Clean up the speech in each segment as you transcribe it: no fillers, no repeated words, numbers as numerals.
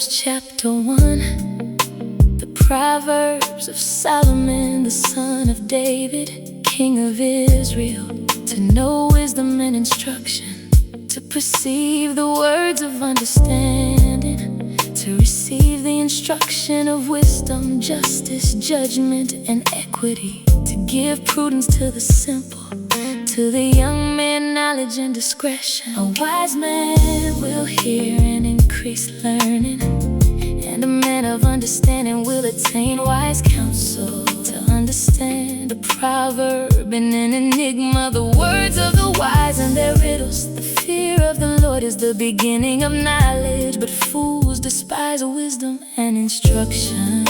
Proverbs chapter 1. The Proverbs of Solomon, the son of David, king of Israel. To know wisdom and instruction, to perceive the words of understanding, to receive the instruction of wisdom, justice, judgment, and equity, to give prudence to the simple, to the young man knowledge and discretion. A wise man will hear and increase learning, and a man of understanding will attain wise counsel. To understand a proverb and an enigma, the words of the wise and their riddles. The fear of the Lord is the beginning of knowledge, but fools despise wisdom and instruction.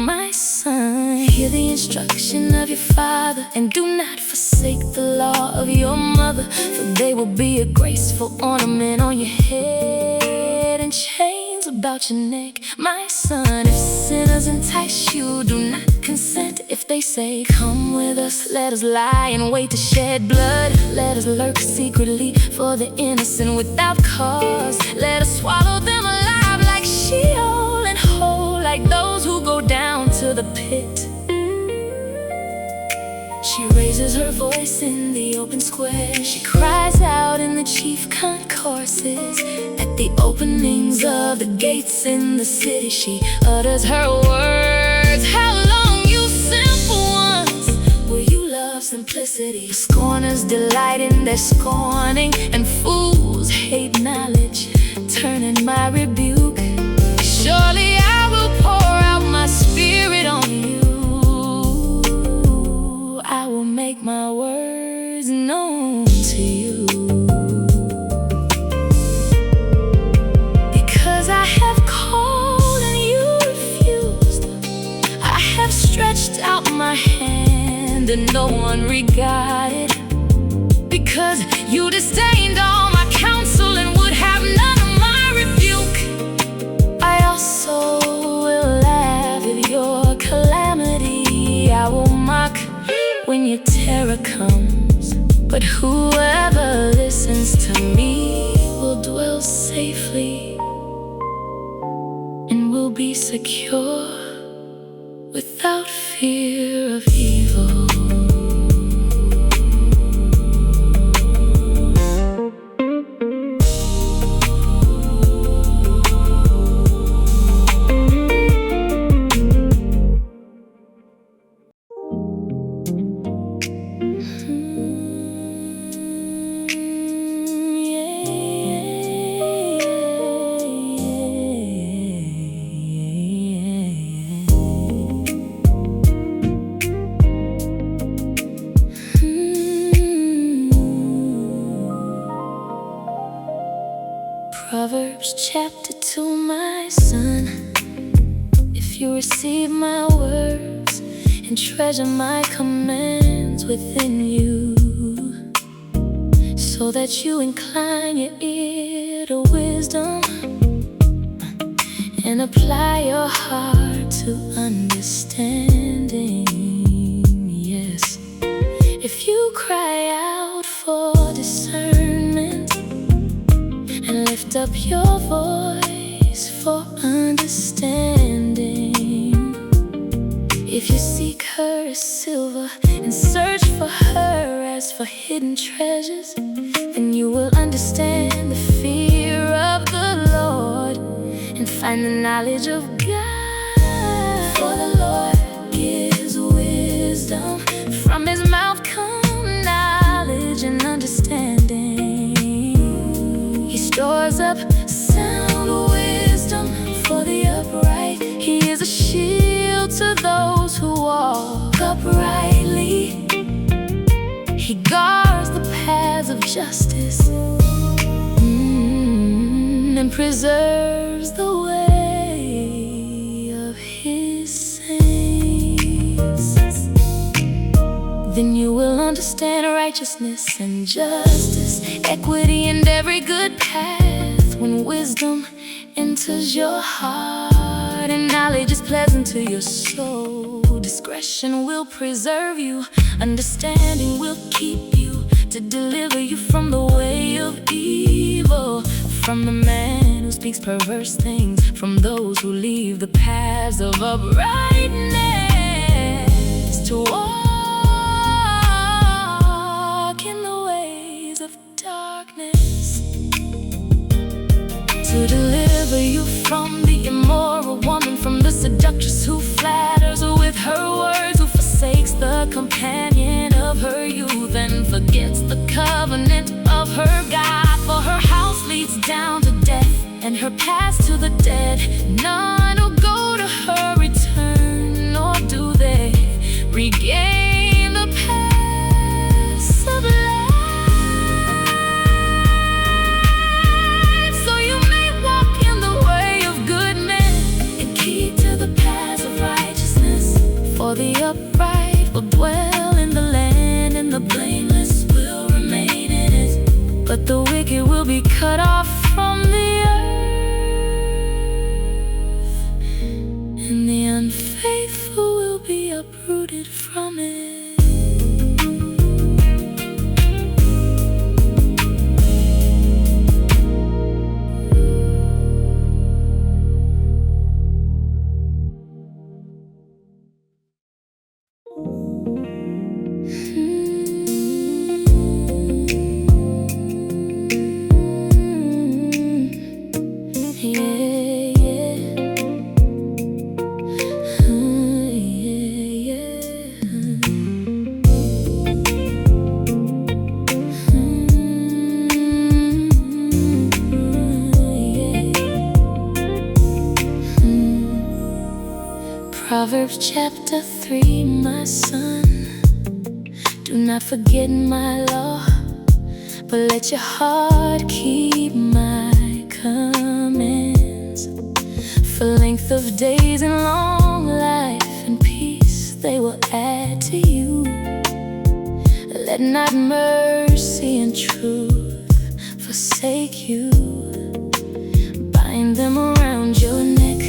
My son, hear the instruction of your father, and do not forsake the law of your mother, for they will be a graceful ornament on your head and chains about your neck. My son, if sinners entice you, do not consent. If they say, come with us, let us lie and wait to shed blood. Let us lurk secretly for the innocent without cause. Let us swallow them alive like Sheol, and whole like those who go down to the pit. She raises her voice in the open square. She cries out in the chief concourses. At the openings of the gates in the city, she utters her words. How long, you simple ones, will you love simplicity? Scorners delight in their scorning, and fools hate knowledge, turning my rebuke. Surely I will pour out my spirit on you. I will make my words known to you. Because I have called and you refused, I have stretched out my hand and no one regarded. Because you disdained all my counsel and would have none of my rebuke, I also will laugh at your calamity. I will mock when your terror comes, but whoever listens to me will dwell safely and will be secure without fear of evil. Proverbs chapter 2, my son. If you receive my words and treasure my commands within you, so that you incline your ear to wisdom and apply your heart to understanding. Yes, if you cry out for discernment and lift up your voice for understanding, if you seek her as silver and search for her as for hidden treasures, then you will understand the fear of the Lord and find the knowledge of God. For the Lord gives wisdom, from his mouth come knowledge and understanding. He stores up sound wisdom for the upright. He is a shield to those who walk uprightly. He guards the paths of justice and preserves the way of his saints. Then you will understand righteousness and justice, equity, and every good path. When wisdom enters your heart and knowledge is pleasant to your soul, discretion will preserve you, understanding will keep you. to deliver you from the way of evil, from the man who speaks perverse things, from those who leave the paths of uprightness, to walk in the ways of darkness, to deliver you from the immoral woman, from the seductress who flatters with her words, who forsakes the companion of her youth and forgets the covenant of her God. For her house leads down to death, and her paths to the dead. None will go to her return, nor do they regain the paths of life. So you may walk in the way of goodness and keep to the paths of righteousness. For the upright will dwell in the land, and the blameless will remain in it. But the wicked will be cut off from the earth, and the unfaithful will be uprooted from it. Proverbs chapter 3, my son, do not forget my law, but let your heart keep my commands. For length of days and long life and peace they will add to you. Let not mercy and truth forsake you. Bind them around your neck,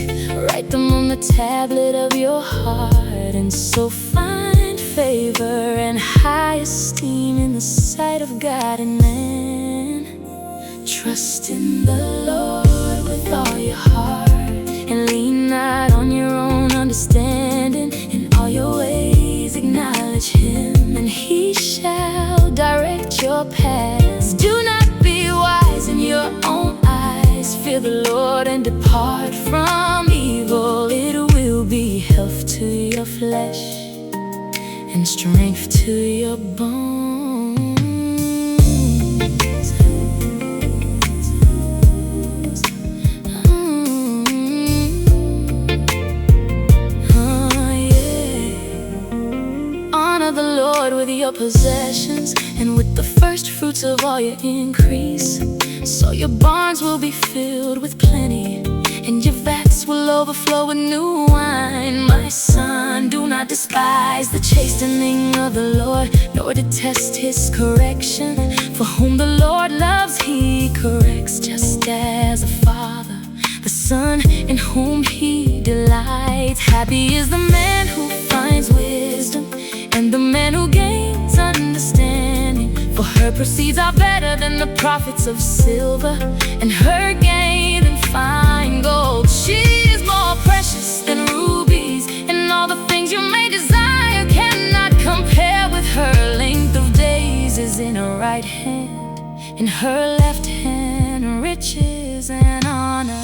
write them on the tablet of your heart, and so find favor and high esteem in the sight of God and man. Trust in the Lord with all your heart, and lean not on your own understanding. In all your ways acknowledge Him, and He shall direct your paths. Do not be wise in your own eyes. Fear the Lord and depart from evil. It will be health to your flesh and strength to your bones. Honor the Lord with your possessions, and with the first fruits of all your increase. So your barns will be filled with plenty, and your vats will overflow with new wine. My son, do not despise the chastening of the Lord, nor detest His correction. For whom the Lord loves, He corrects, just as a father the son in whom He delights. Happy is the man who finds wisdom, and the man who gains understanding. For her proceeds are better than the profits of silver, and her gain than fine gold. She is more precious than rubies, and all the things you may desire cannot compare with her. Length of days is in her right hand, in her left hand riches and honor.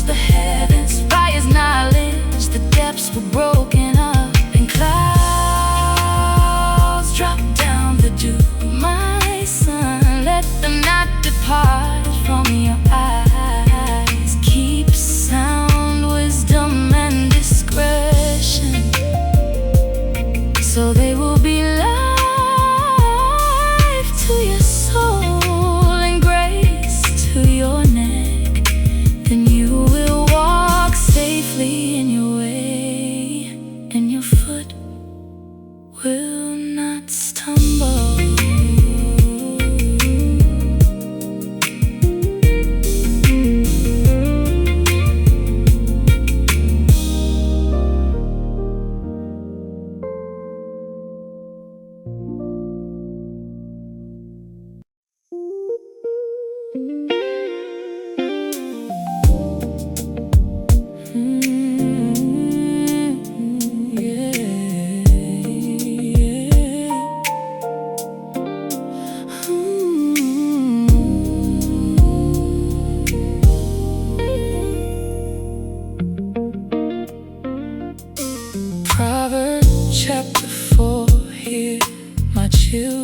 The heavens by His knowledge, the depths were broken up, and clouds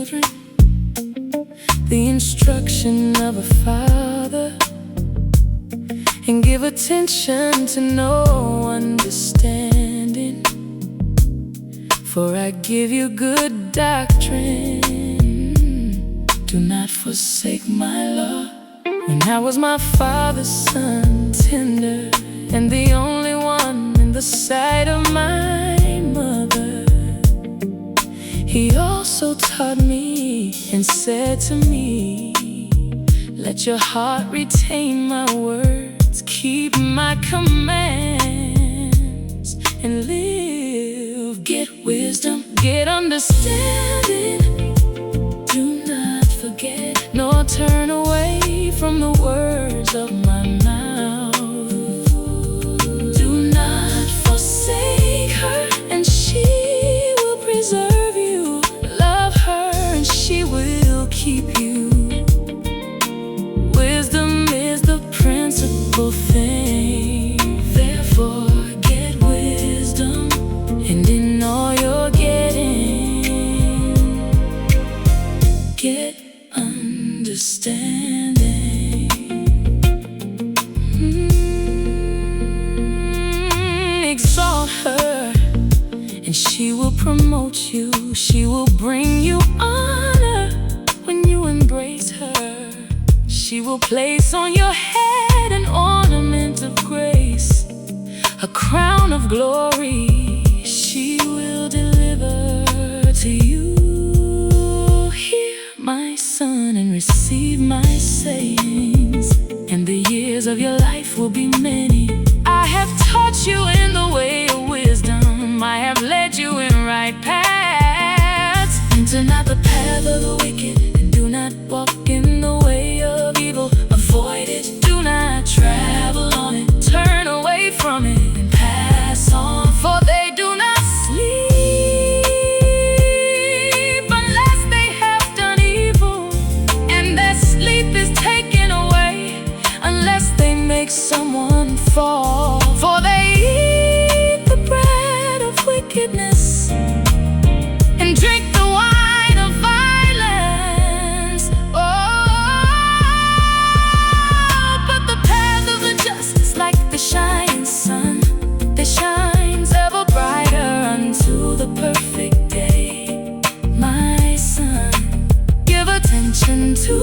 children, the instruction of a father, and give attention to no understanding. For I give you good doctrine. Do not forsake my law. When I was my father's son, tender, and the only one in the sight of my mother, he also taught me and said to me, let your heart retain my words, keep my commands, and live. Get wisdom, get understanding. Do not forget, nor turn away from the words of my mouth. Do not forsake her, and she will preserve you. Love her, and she will keep you. Wisdom is the principal thing. Therefore, get wisdom, and in all you're getting, get understanding. Exalt her, and she will promote you. She will bring you honor when you embrace her. She will place on your head an ornament of grace, a crown of glory she will deliver to you. Hear, my son, and receive my sayings, and the years of your life will be many. I have taught you in the way of wisdom. I have led you in right paths. Enter not the path of the wicked, and do not walk in the way of evil. Avoid it, do not travel on it. Turn away from it and pass on. For they do not sleep unless they have done evil, and their sleep is taken away unless they make someone fall. For they eat the bread of wickedness and drink the wine of violence. Oh, but the path of the just is like the shining sun that shines ever brighter unto the perfect day. My son, give attention to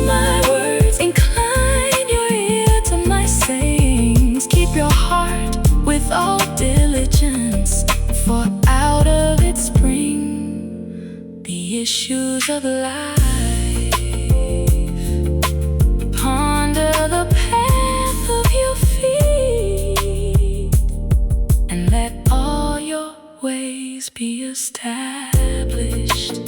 my words, incline your ear to my sayings. Keep your heart with all diligence, for out of it spring the issues of life. Ponder the path of your feet, and let all your ways be established.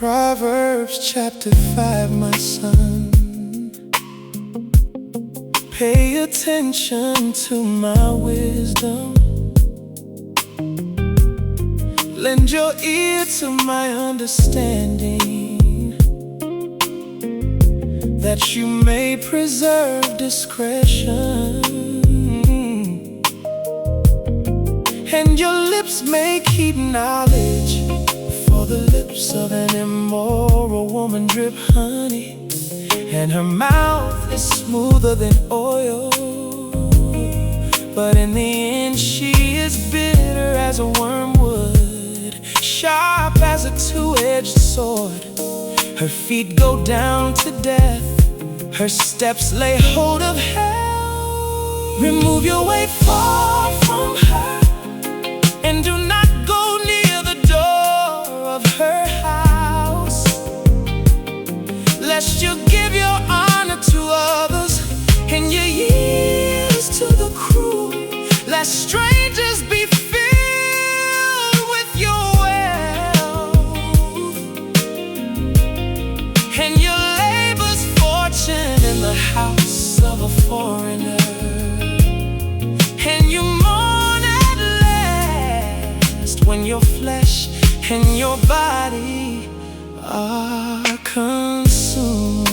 Proverbs chapter 5, my son. Pay attention to my wisdom. Lend your ear to my understanding, that you may preserve discretion, and your lips may keep knowledge. For the lips of an immoral woman drip honey, and her mouth is smoother than oil. But in the end she is bitter as a wormwood, sharp as a two-edged sword. Her feet go down to death, her steps lay hold of hell. Remove your way far from her, and do not go near the door of her house, lest you give your honor to others and your years Let strangers be filled with your wealth, and your labor's fortune in the house of a foreigner. And you mourn at last when your flesh and your body are consumed.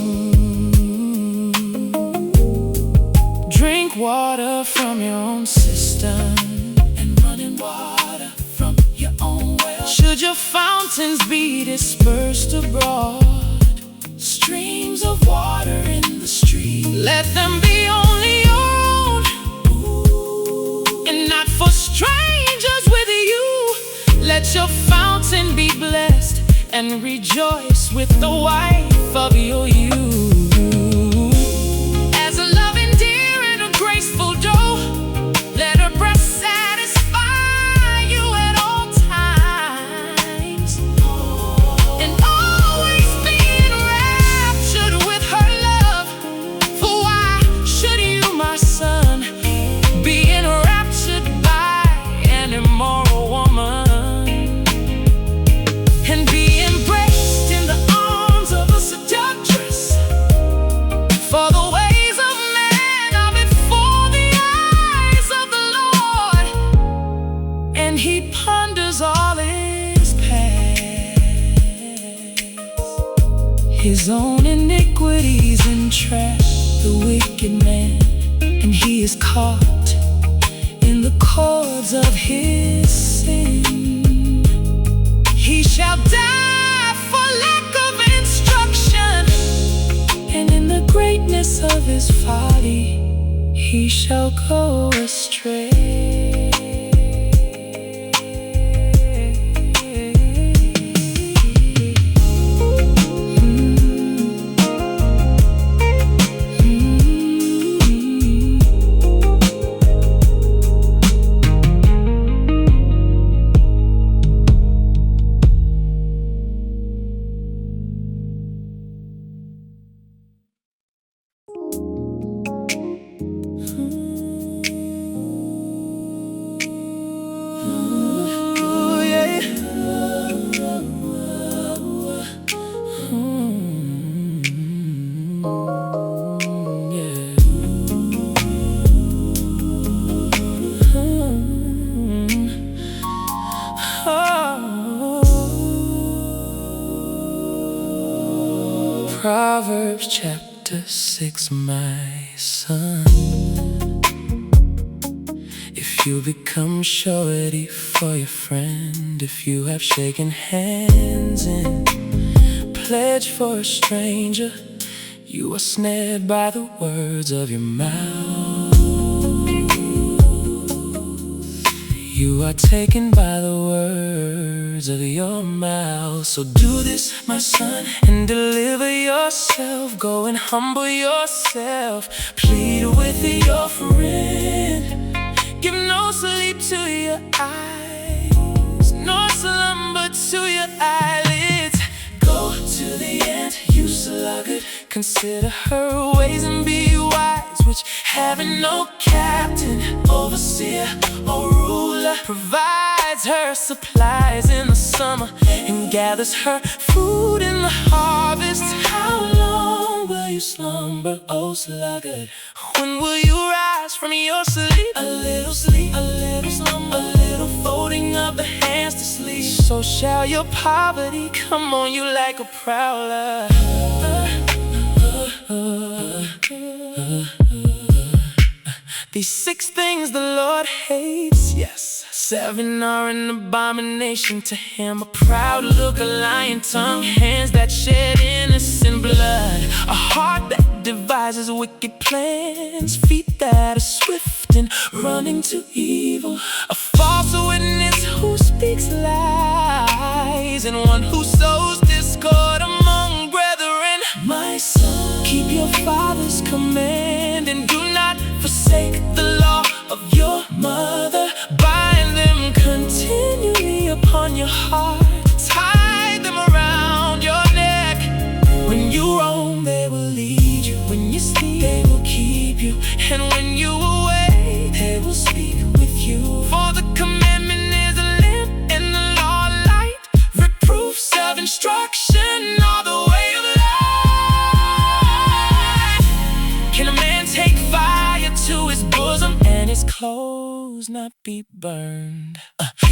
Drink water from your own cistern, and running water from your own well. Should your fountains be dispersed abroad, streams of water in the street, let them be only your own, and not for strangers with you. Let your fountain be blessed, and rejoice with the wife of your youth. As a loving deer and a graceful doe, let her breast satisfy you at all times, and always be enraptured with her love. For why should you, my son, be enraptured by an immoral woman, and be embraced in the arms of a seductress? For the ways of man are before the eyes of the Lord, and he ponders all his past. His own iniquities entrap the wicked man, and he is caught in the cords of his sin. He shall die for lack of instruction, and in the greatness of his folly he shall go astray. Proverbs chapter 6, my son. If you become surety for your friend, if you have shaken hands and pledged for a stranger, you are snared by the words of your mouth. You are taken by the words of your mouth. So do this, my son, and deliver yourself. Go and humble yourself. Plead with your friend. Give no sleep to your eyes, nor slumber to your eyelids. Go to the ant, you sluggard. Consider her ways and be wise, which having no captain, overseer, or ruler, provides her supplies in the summer and gathers her food in the harvest. How long will you slumber, O sluggard? When will you rise from your sleep? A little sleep, a little slumber, a little folding of the hands to sleep. So shall your poverty come on you like a prowler. These 6 things the Lord hates, yes, 7 are an abomination to him: a proud look, a lying tongue, hands that shed innocent blood, a heart that devises wicked plans, feet that are swift in running to evil, a false witness who speaks lies, and one who sows discord among brethren. My son, keep your father's command, and do not forsake the law of your mother. Bind them continually upon your heart, tie them around your neck. When you roam, they will lead you. When you sleep, they will keep you. And when you awake, they will speak with his clothes not be burned?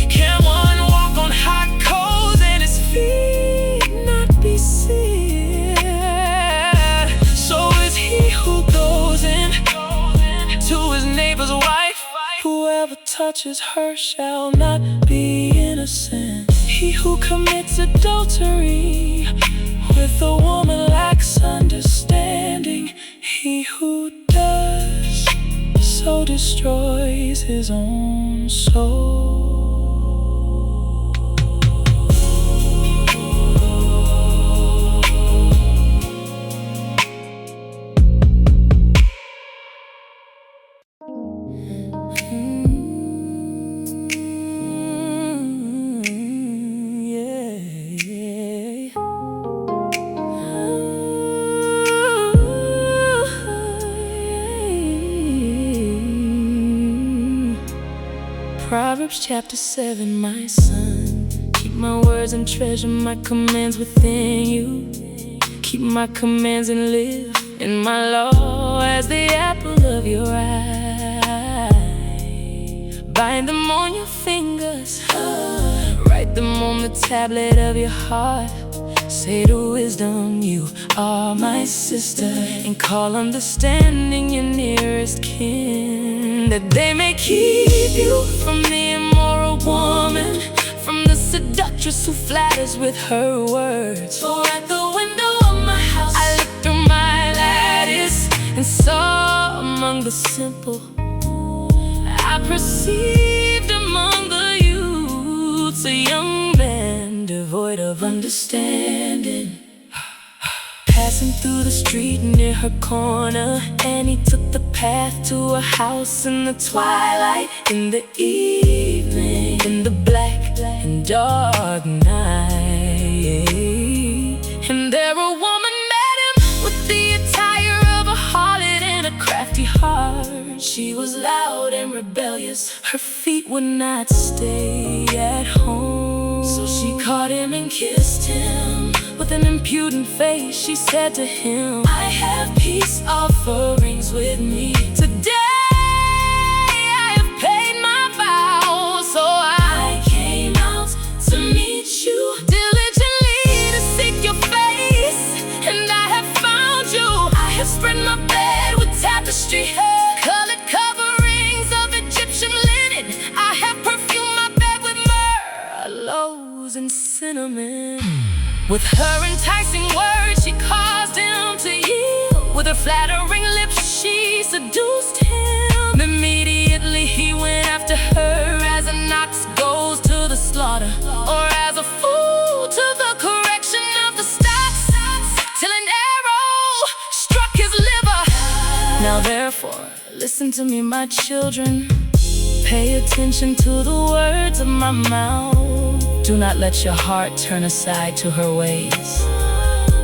Can one walk on hot coals and his feet not be seared? So is he who goes in to his neighbor's wife. Whoever touches her shall not be innocent. He who commits adultery with a woman lacks understanding. He who does so destroys his own soul. Proverbs chapter 7, my son, keep my words and treasure my commands within you. Keep my commands and live in my law as the apple of your eye. Bind them on your fingers, write them on the tablet of your heart. Say to wisdom, you are my sister, and call understanding your nearest kin, that they may keep you from the immoral woman, from the seductress who flatters with her words. For at the window of my house I looked through my lattice and saw among the simple, I perceived among the youths a young man devoid of understanding, passing through the street near her corner. And he took the path to a house in the twilight, in the evening, in the black and dark night. And there a woman met him with the attire of a harlot and a crafty heart. She was loud and rebellious, her feet would not stay at home. So she caught him and kissed him. With an impudent face she said to him, I have peace offerings with me. Today I have paid my vows, so I came out to meet you, diligently to seek your face. And I have found you. I have spread my bed with tapestry, colored coverings of Egyptian linen. I have perfumed my bed with myrrh, aloes and cinnamon. With her enticing words she caused him to yield. With her flattering lips she seduced him. Immediately he went after her as an ox goes to the slaughter, or as a fool to the correction of the stocks, till an arrow struck his liver. Now therefore listen to me, my children, pay attention to the words of my mouth. Do not let your heart turn aside to her ways.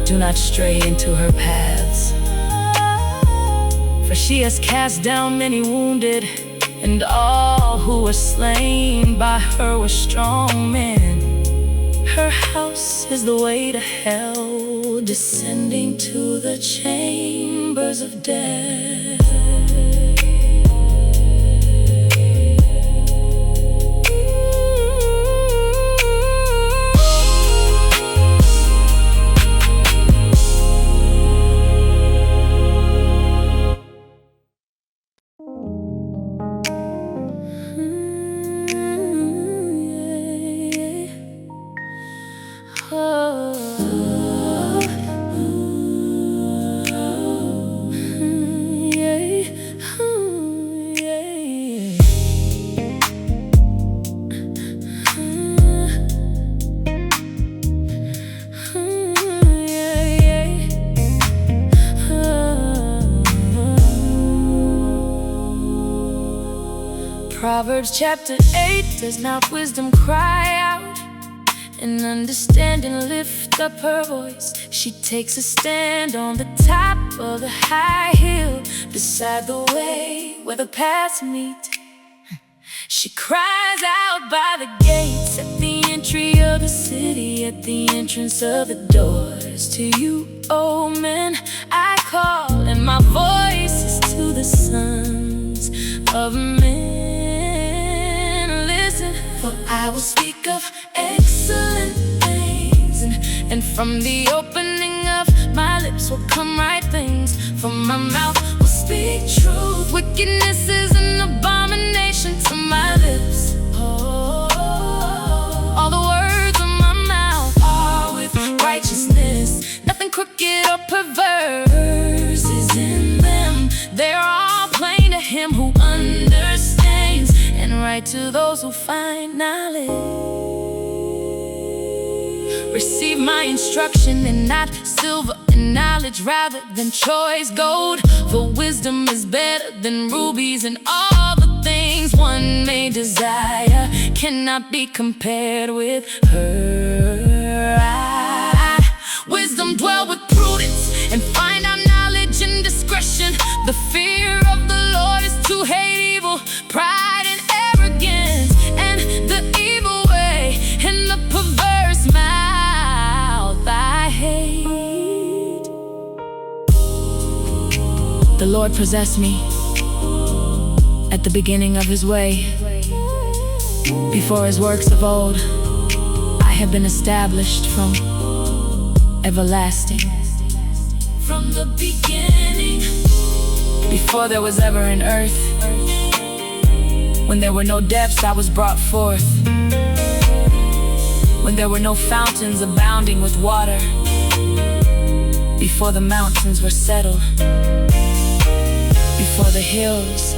Do not stray into her paths. For she has cast down many wounded, and all who were slain by her were strong men. Her house is the way to hell, descending to the chambers of death. Proverbs chapter 8, does not wisdom cry out, and understanding lift up her voice? She takes a stand on the top of the high hill, beside the way where the paths meet. She cries out by the gates, at the entry of the city, at the entrance of the doors. To you, O men, I call, and my voice is to the sons of men. will speak of excellent things, and from the opening of my lips will come right things. From my mouth will speak truth. Wickedness is an abomination to my lips. All the words of my mouth are with righteousness. Nothing crooked or perverse is in them. They're all plain to him who understands, and right to those who find knowledge. Receive my instruction, and not silver and knowledge, rather than choice gold. For wisdom is better than rubies, and all the things one may desire cannot be compared with her. Wisdom dwell with prudence, and find out knowledge and discretion. The fear of the Lord is to hate evil, pride and arrogance, and the evil way, and the perverse mouth I hate. The Lord possessed me at the beginning of his way. Before his works of old, I have been established from everlasting. From the beginning, before there was ever an earth, when there were no depths, I was brought forth. When there were no fountains abounding with water, before the mountains were settled, before the hills,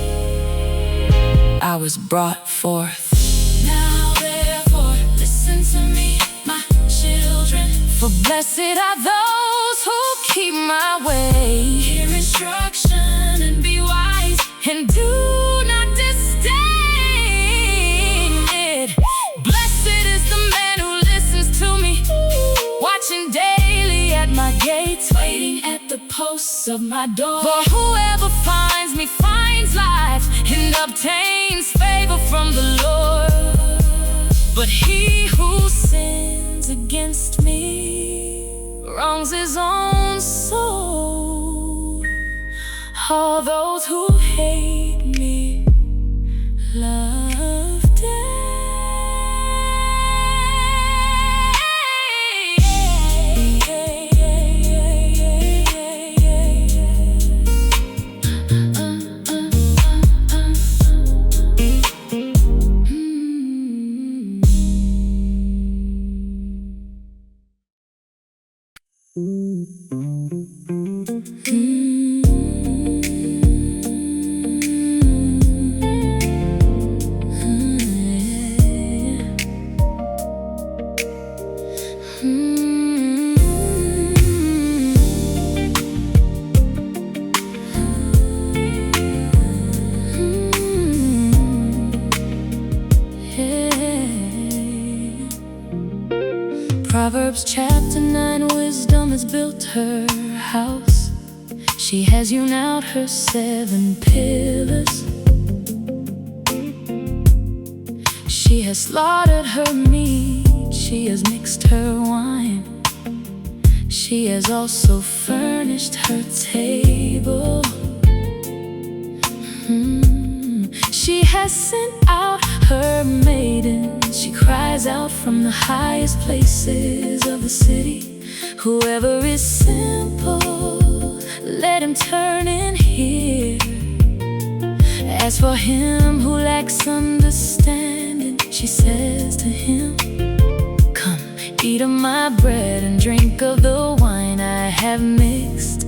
I was brought forth. Now therefore, listen to me, my children. For blessed are those who keep my way. Hear instruction and be wise, and do not disdain it. Blessed is the man who listens to me, watching daily at my gates, waiting at the posts of my door. For whoever finds me finds life, and obtains favor from the Lord. But he who sins against me wrongs his own soul. All those who hate me love death. Proverbs chapter 9, wisdom has built her house. She has hewn out her 7 pillars. She has slaughtered her meat, she has mixed her wine. She has also furnished her table. She has sent out her maidens. She cries out from the highest places of the city. Whoever is simple, let him turn and hear. As for him who lacks understanding, she says to him, come, eat of my bread and drink of the wine I have mixed.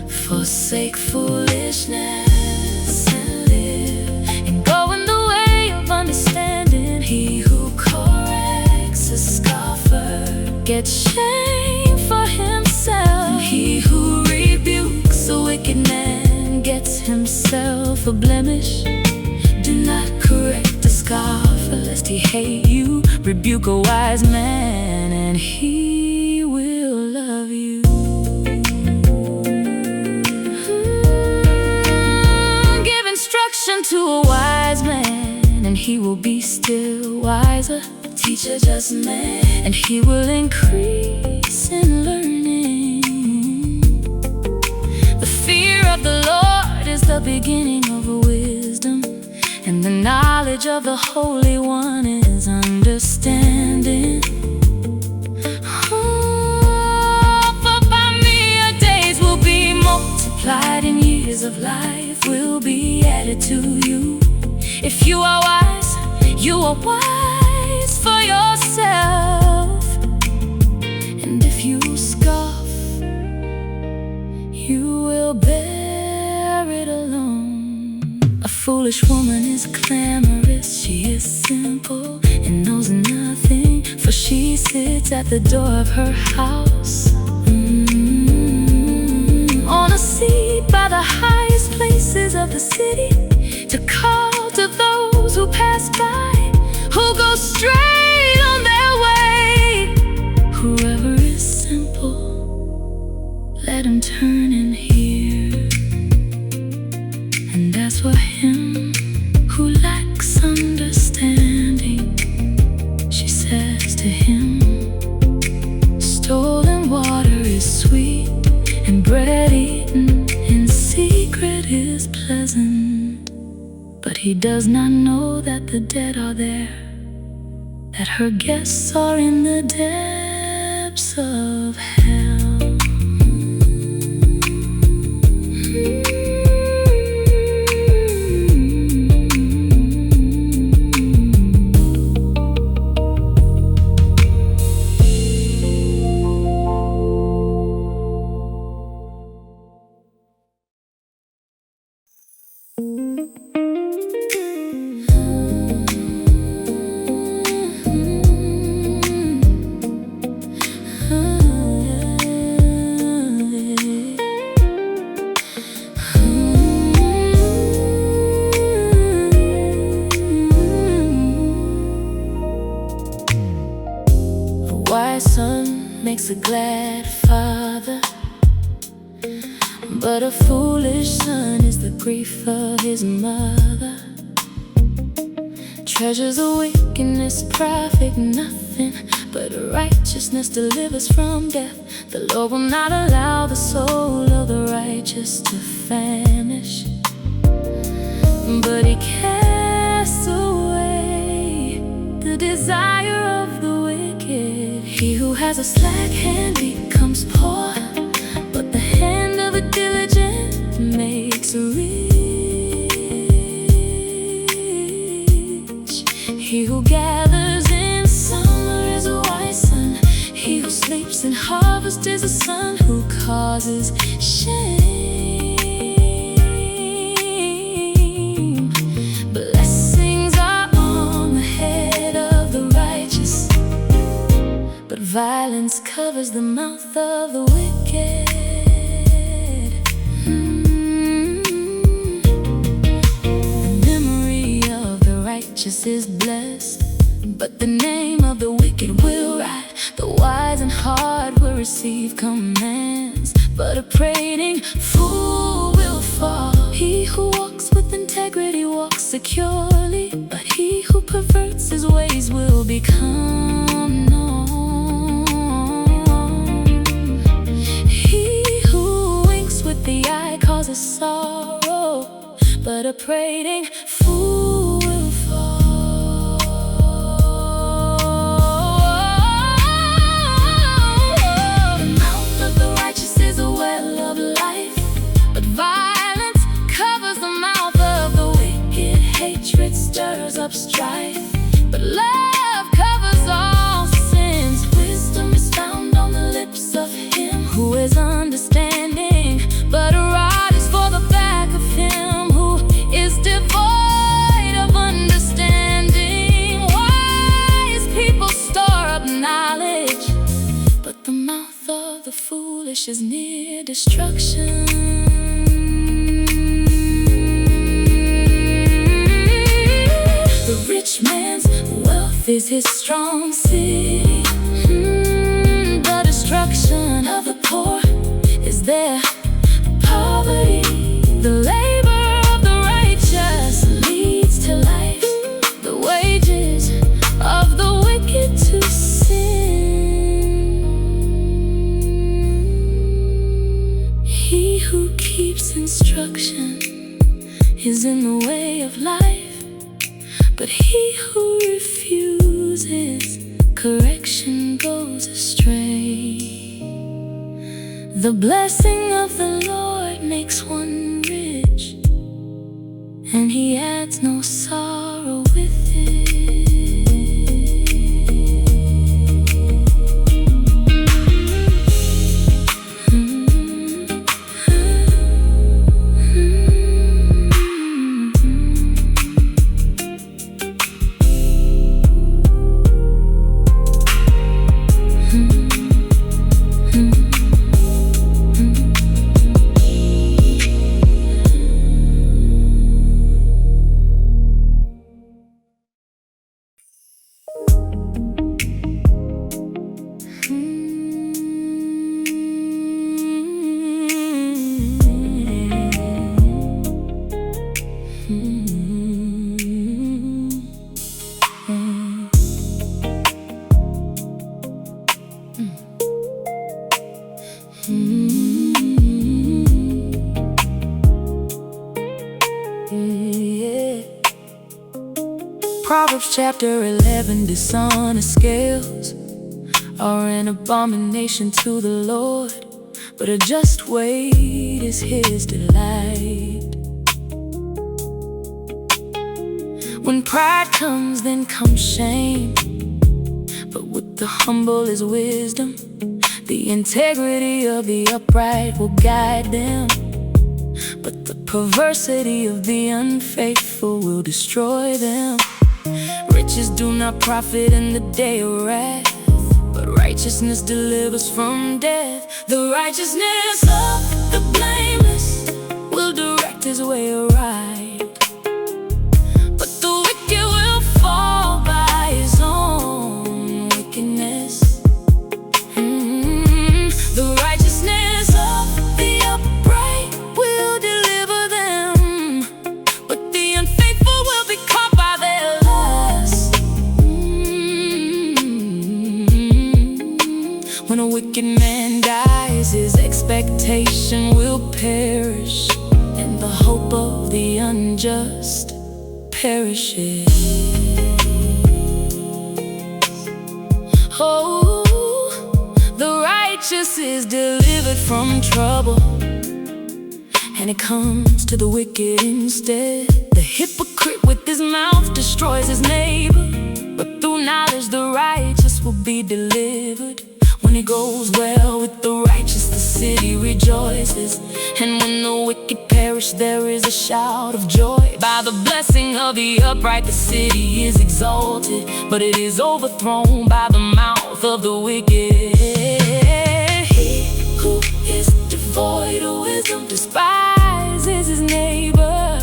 Forsake foolishness and live, and go in the way of understanding. He who corrects a scoffer gets shame for himself, and he who rebukes a wicked man gets himself a blemish. Do not correct a scoffer lest he hate you. Rebuke a wise man and he will love you. Give instruction to a wise man and he will be still wiser. Teach a just man and he will increase in learning. The fear of the Lord is the beginning of wisdom, and the knowledge knowledge of the Holy One is understanding. For by me your days will be multiplied, and years of life will be added to you. If you are wise, you are wise for yourself. And if you scoff, you will bear it alone. A foolish woman is clamorous, she is simple and knows nothing, for she sits at the door of her house, on a seat by the highest places of the city, to call to those who pass by, who go straight on their way. Whoever is simple, let him turn and hear. And as for him who lacks understanding, she says to him, stolen water is sweet, and bread eaten in secret is pleasant. But he does not know that the dead are there, that her guests are in the depths of hell. Makes a glad father, but a foolish son is the grief of his mother. Treasures of wickedness profit nothing, but righteousness delivers from death. The Lord will not allow the soul of the righteous to famish, but he casts away the desire of the wicked. He who has a slack hand becomes poor, but the hand of the diligent makes rich. He who gathers in summer is a wise son. He who sleeps in harvest is a son who causes shame. Blessings are on the head of the righteous, but violence covers the mouth of the wicked. The memory of the righteous is blessed, but the name of the wicked will rot. The wise in heart will receive commands, but a prating fool will fall. He who walks with integrity walks securely, but he who perverts his ways will become known. He who winks with the eye causes sorrow, but a prating fool will fall. The mouth of the righteous is a well of life, but violence covers the mouth of the wicked. Hatred stirs up strife, but love covers all sins. Wisdom is found on the lips of him who is understanding, but a rod is for the back of him who is devoid of understanding. Wise people store up knowledge, but the mouth of the foolish is near destruction. The rich man's wealth is his strong city. The destruction of the poor is their poverty. The labor of the righteous leads to life, the wages of the wicked to sin. He who keeps instruction is in the way of life, but he who refuses correction goes astray. The blessing of the Lord makes one rich, and he adds no sorrow with it. Proverbs chapter 11, dishonest scales are an abomination to the Lord, but a just weight is his delight. When pride comes, then comes shame, but with the humble is wisdom. The integrity of the upright will guide them, but the perversity of the unfaithful will destroy them. Riches do not profit in the day of wrath, but righteousness delivers from death. The righteousness of the blameless will direct his way aright, but the wicked will fall by his own wickedness. The righteousness of the upright will deliver them, but the unfaithful will be caught by their lust. When a wicked man dies, his expectation will perish, and the hope of the unjust perishes. Oh, the righteous is delivered from trouble, and it comes to the wicked instead. The hypocrite with his mouth destroys his neighbor, but through knowledge the righteous will be delivered. When it goes well with the righteous, the city rejoices, and when the wicked perish, there is a shout of joy. By the blessing of the upright, the city is exalted, but it is overthrown by the mouth of the wicked. He who is devoid of wisdom despises his neighbor,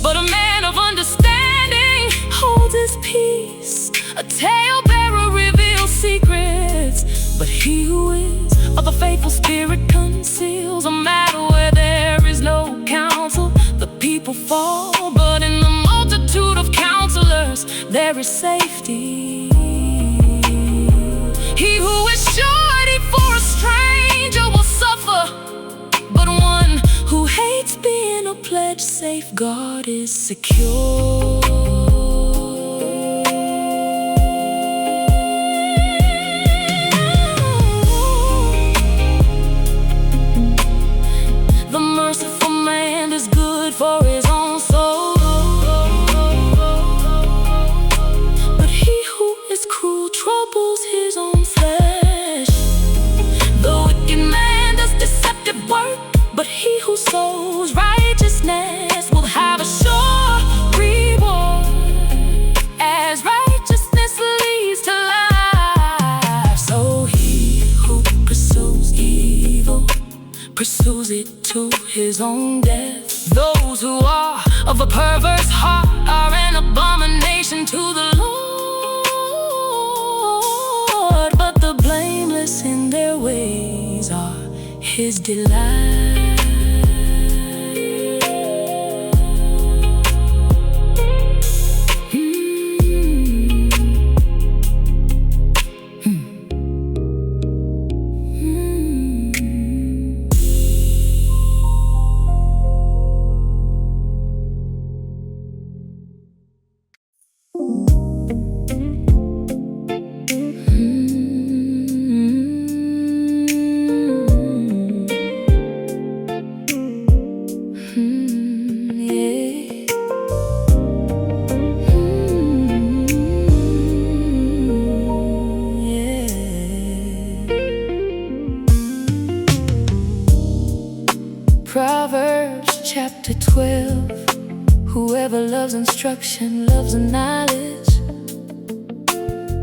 but a man of understanding holds his peace. A talebearer reveals secrets, but he who is of a faithful spirit conceals a matter where there is no counsel. The people fall, but in the multitude of counselors there is safety. He who is surety for a stranger will suffer, but one who hates being a pledged safeguard is secure. The merciful man is good for his own soul, but he who is cruel troubles his own flesh. The wicked man does deceptive work, but he who sows righteousness will have a sure reward. As righteousness leads to life, so he who pursues evil pursues it to his own death. Those who are of a perverse heart are an abomination to the Lord, but the blameless in their ways are his delight. instruction loves knowledge,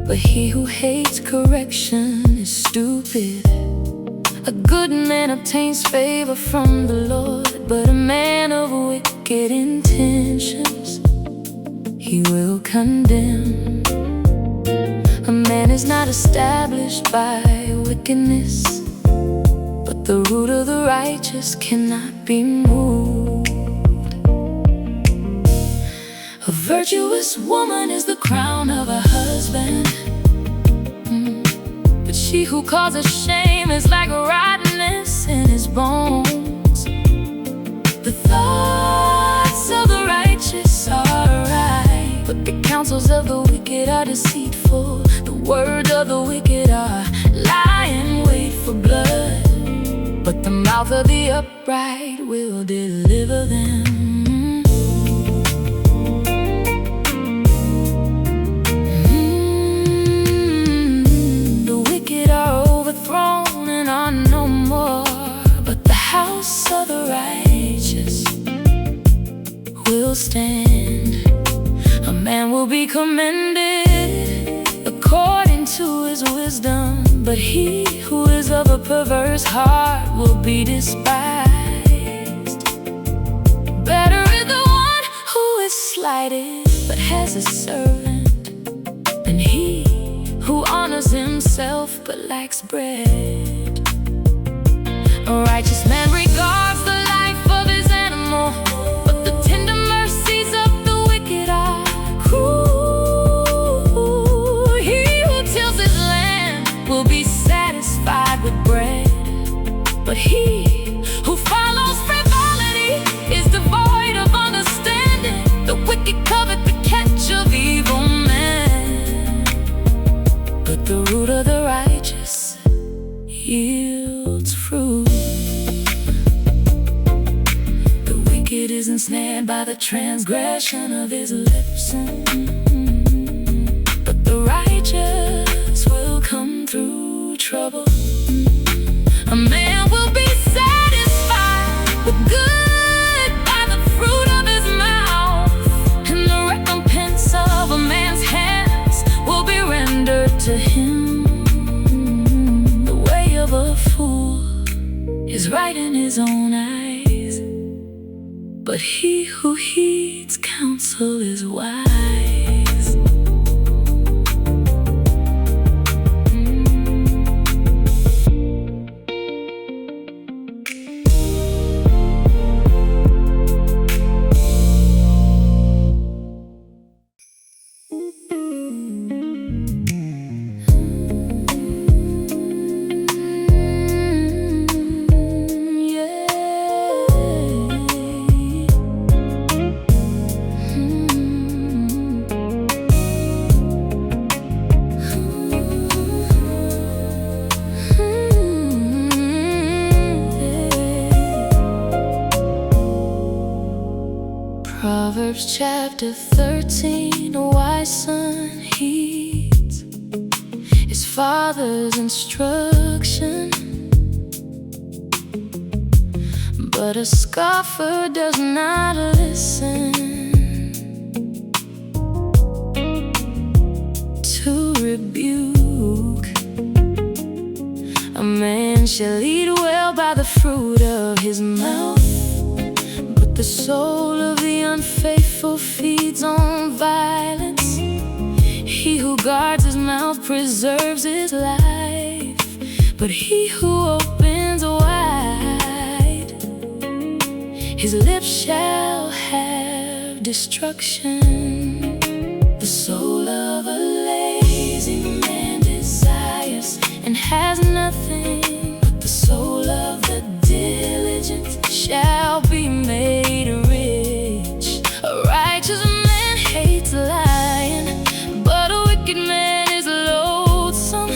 but he who hates correction is stupid. A good man obtains favor from the Lord, but a man of wicked intentions he will condemn. A man is not established by wickedness, but the root of the righteous cannot be moved. A virtuous woman is the crown of a husband, but she who causes shame is like rottenness in his bones. The thoughts of the righteous are right, but the counsels of the wicked are deceitful. The words of the wicked are lie in wait for blood, but the mouth of the upright will deliver them. The wicked are overthrown and are no more, but the house of the righteous will stand. A man will be commended according to his wisdom, but he who is of a perverse heart will be despised. Better is the one who is slighted but has a servant, than he who honors himself but lacks bread. A righteous man regards the life of his animal, but the tender mercies of the wicked are cruel. He who tills his land will be satisfied with bread, but he who follows frivolity is devoid of understanding. The wicked covet the catch of evil men, but the root of the righteous yields fruit. The wicked is ensnared by the transgression of his lips, but the righteous will come through trouble. A man will be satisfied with good by the fruit of his mouth, and the recompense of a man's hands will be rendered to him. The way of a fool is right in his own eyes, but he who heeds counsel is wise. Proverbs chapter 13, a wise son heeds his father's instruction, but a scoffer does not listen to rebuke. A man shall eat well by the fruit of his mouth, but the soul of the unfaithful feeds on violence. He who guards his mouth preserves his life, but he who opens wide his lips shall have destruction. The soul of a lazy man desires and has nothing, but the soul of the diligent shall be made rich. A righteous man hates lying, but a wicked man is loathsome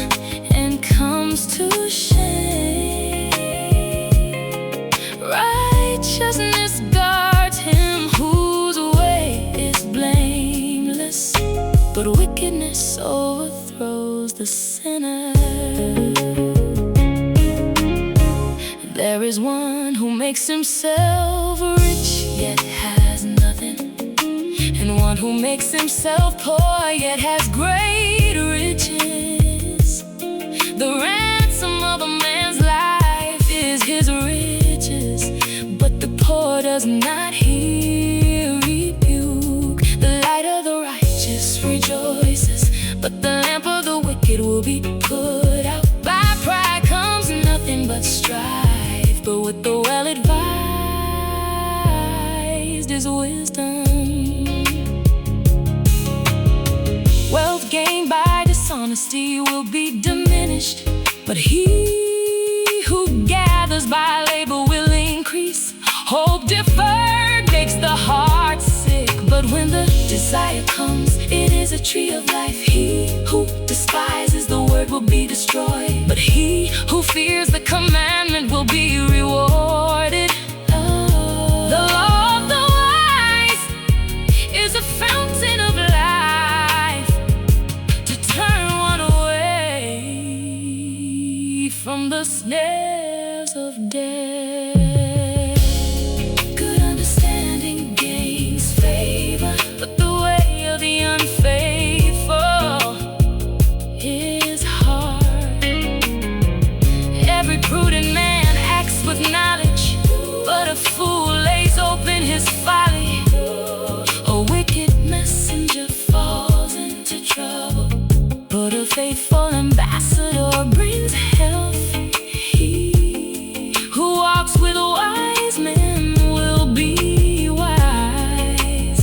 and comes to shame. Righteousness guards him whose way is blameless, but wickedness overthrows the sinner. There is one who makes himself rich yet has nothing, and one one who makes himself poor yet has great riches. The ransom of a man's life is his riches, but the poor does not hear rebuke. The light of the righteous rejoices, but the lamp of the wicked will be put out. By pride comes nothing but strife, but with the well-advised is wisdom. Wealth gained by dishonesty will be diminished, but he who gathers by labor will increase. Hope deferred makes the heart sick, but when the desire comes, it is a tree of life. He who despises the word will be destroyed, but he who fears the commandment will be rewarded. The law of the wise is a fountain of life, to turn one away from the snares of death. Good understanding gains favor, but the way of the unfaithful is hard. Every prudent man acts with knowledge, but a fool lays open his folly. A wicked messenger falls into trouble, but a faithful ambassador brings health. He who walks with wise men will be wise,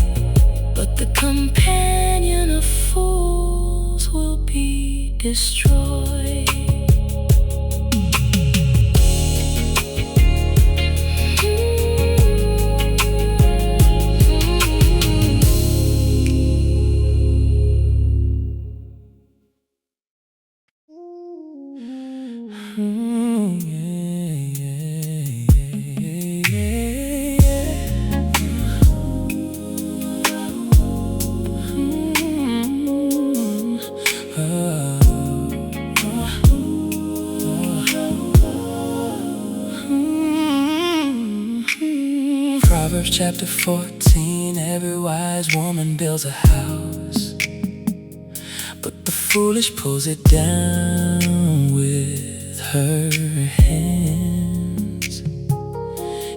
but the companion of fools will be destroyed. Proverbs chapter 14. Every wise woman builds a house, but the foolish pulls it down with her hands.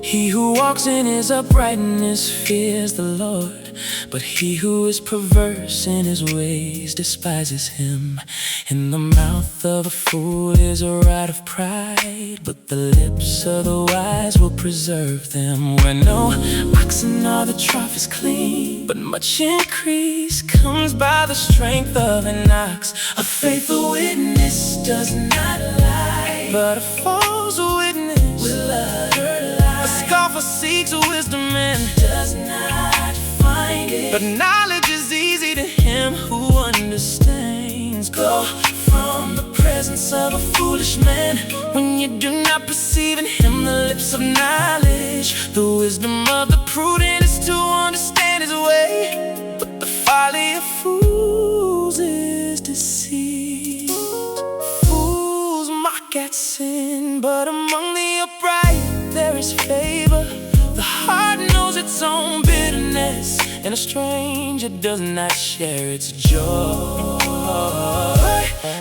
He who walks in his uprightness fears the Lord, but he who is perverse in his ways despises him. In the mouth of a fool is a rod of pride, but the lips of the wise will preserve them. Where no oxen are, the trough is clean, but much increase comes by the strength of an ox. A faithful witness does not lie, but a false witness will utter lie. A scoffer seeks wisdom and does not find it, but knowledge is easy to him who understands. Go from the presence of a foolish man when you do not perceive in him the lips of knowledge. The wisdom of the prudent is to understand his way, but the folly of fools is deceit. Fools mock at sin, but among the upright there is favor. The heart knows its own bitterness, and a stranger does not share its joy.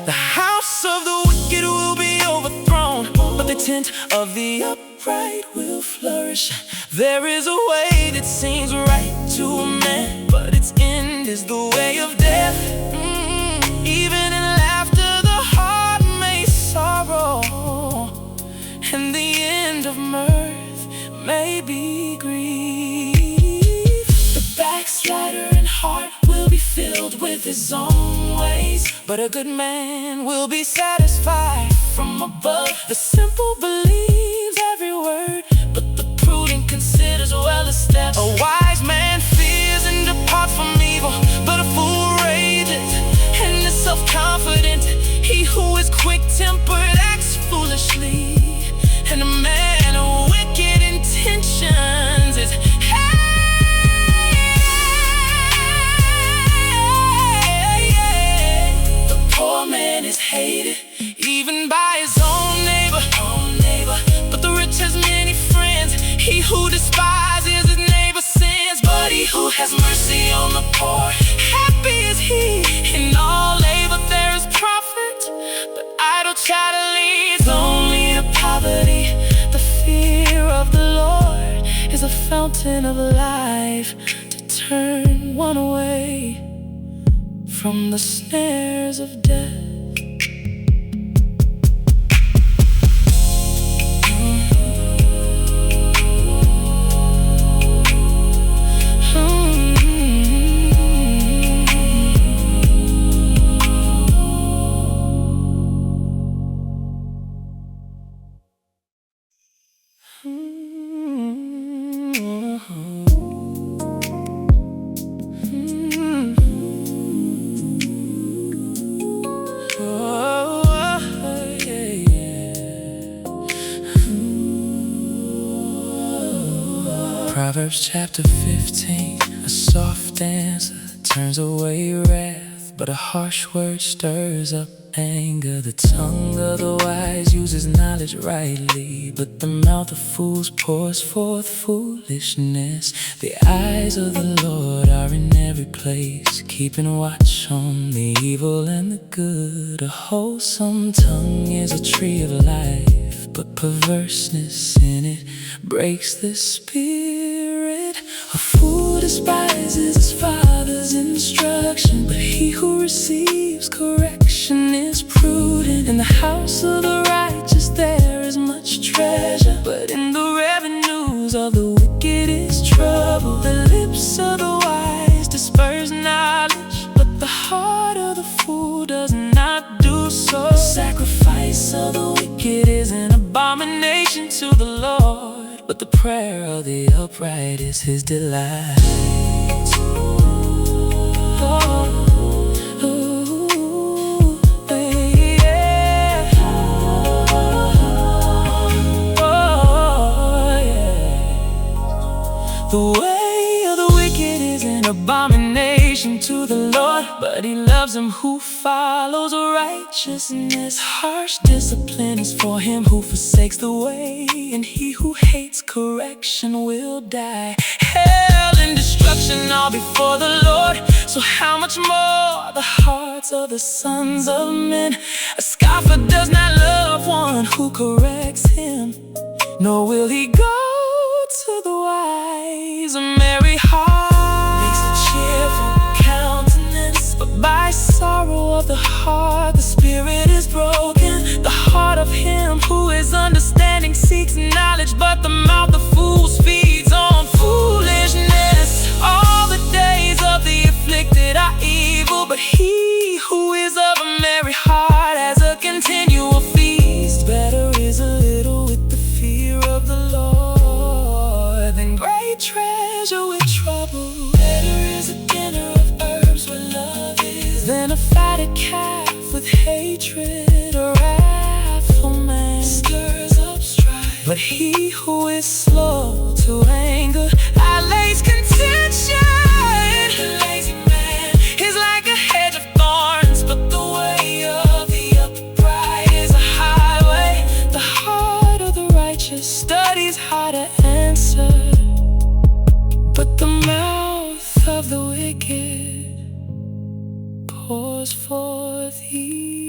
The house of the wicked will be overthrown, but the tent of the upright will flourish. There is a way that seems right to a man, but its end is the way of death. Even in laughter the heart may sorrow, and the end of mirth may be grief. The backslider in heart will be filled with his own ways, but a good man will be satisfied from above. The simple believes every word, but the prudent considers well the steps. A wise man fears and departs from evil, but a fool rages and is self-confident. He who is quick-tempered acts foolishly, and a man of wicked intentions is the poor man is hated even by his own neighbor, but the rich has many friends. He who despises his neighbor's sins, but he who has mercy on the poor. Happy is he, in all labor there is profit, but idle chatter leads only to poverty. The fear of the Lord is a fountain of life, to turn one away from the snares of death. Proverbs chapter 15. A soft answer turns away wrath, but a harsh word stirs up anger. The tongue of the wise uses knowledge rightly, but the mouth of fools pours forth foolishness. The eyes of the Lord are in every place, keeping watch on the evil and the good. A wholesome tongue is a tree of life, but perverseness in it breaks the spirit. A fool despises his father's instruction, but he who receives correction is prudent. In the house of the righteous there is much treasure, but in the revenues of the wicked is trouble. The lips of the wise disperse knowledge, but the heart of the fool does not do so. The sacrifice of the wicked is an abomination to the Lord, but the prayer of the upright is his delight. The way of the wicked is an abomination to the Lord, but he loves him who follows righteousness. Harsh discipline is for him who forsakes the way, and he who hates correction will die. Hell and destruction are before the Lord, so how much more the hearts of the sons of men. A scoffer does not love one who corrects him, nor will he go to the wise. A merry heart makes a cheerful countenance, but by sorrow of the heart the spirit is broken. The heart of him who is understanding seeks knowledge, but the mouth of fools feeds on foolishness. All the days of the afflicted are evil, but he who is of a merry heart has a continual feast. Better is a little with the fear of the Lord than great treasure with trouble. Better is a dinner of herbs where love is than a fatted calf with hatred. A wrathful man stirs up strife, but he who is slow to anger allays contention. The lazy man is like a hedge of thorns, but the way of the upright is a highway. The heart of the righteous studies how to answer, but the mouth of the wicked pours forth evil.